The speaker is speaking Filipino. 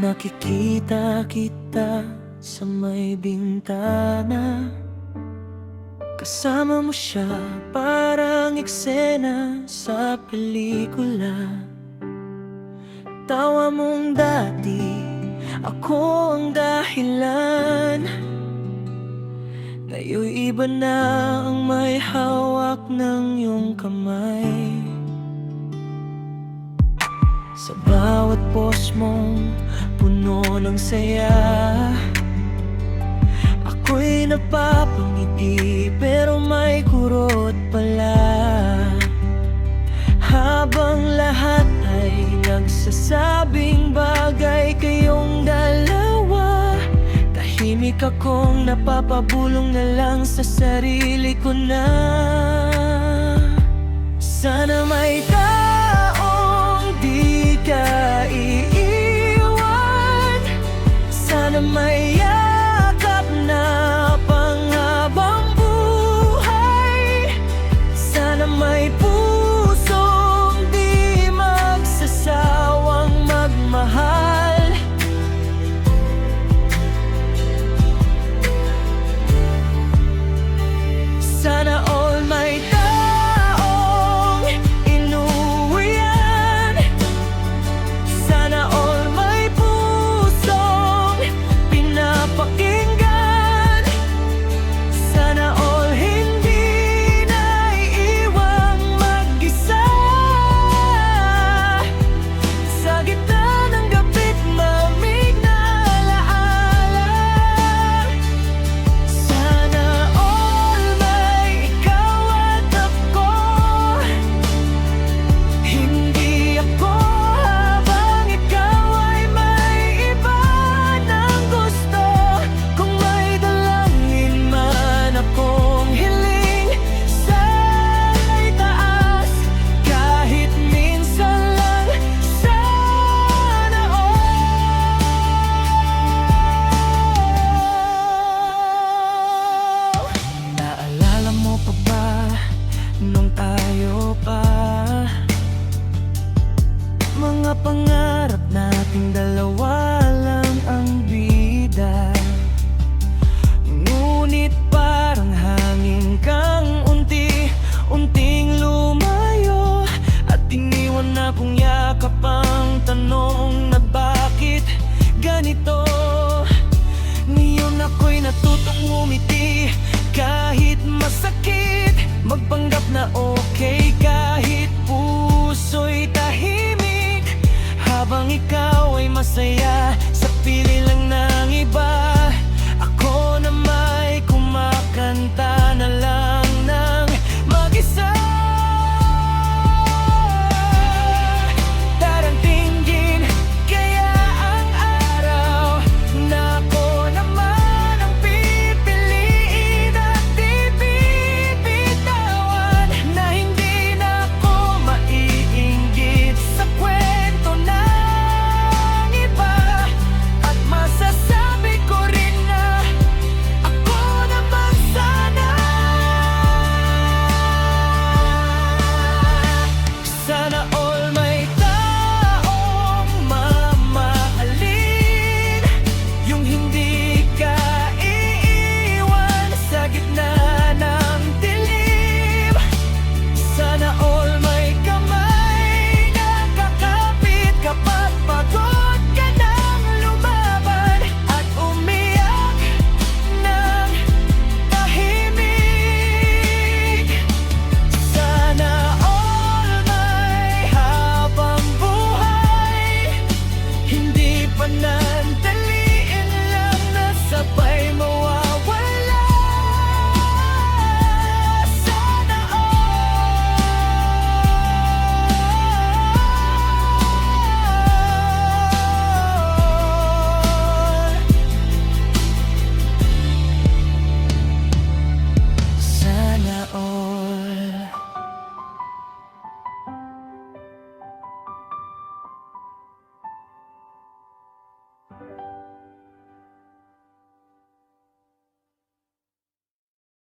Nakikita kita sa may bintana, kasama mo siya parang eksena sa pelikula. Tawa mong dati, ako ang dahilan. Ngayon'y iba na ang may hawak ng iyong kamay. Sa bawat post mong puno ng saya, ako'y napapangiti pero may kurot pala. Habang lahat ay nagsasabing bagay kayong dalawa, tahimik akong napapabulong na lang sa sarili ko na. Sana may taong di ka iiwan, sana may yakap na panghabang buhay, sana may pusong di magsasawang magmahal. Sana all may taong inuwian, sana all may pusong pinapakinggan, sana all hindi naiiwang mag-isa sa gitna ng gabit mamig na alaala. Sana all may ikaw at ako, hindi ako habang ikaw ay may iba ng gusto. Kung may dalangin man akong hiling sa itaas, kahit minsan lang, sana all. Naalala mo pa ba nung tayo pa, mga pangarap nating dalawa lang ang bida? Ngunit parang hangin kang unti-unting lumayo, at iniwan na kong yakap ang tanong na bakit ganito. Ngayon ako'y natutong umiti kahit masakit, magpanggap na okay kahit puso'y tahimik, habang ikaw ay masaya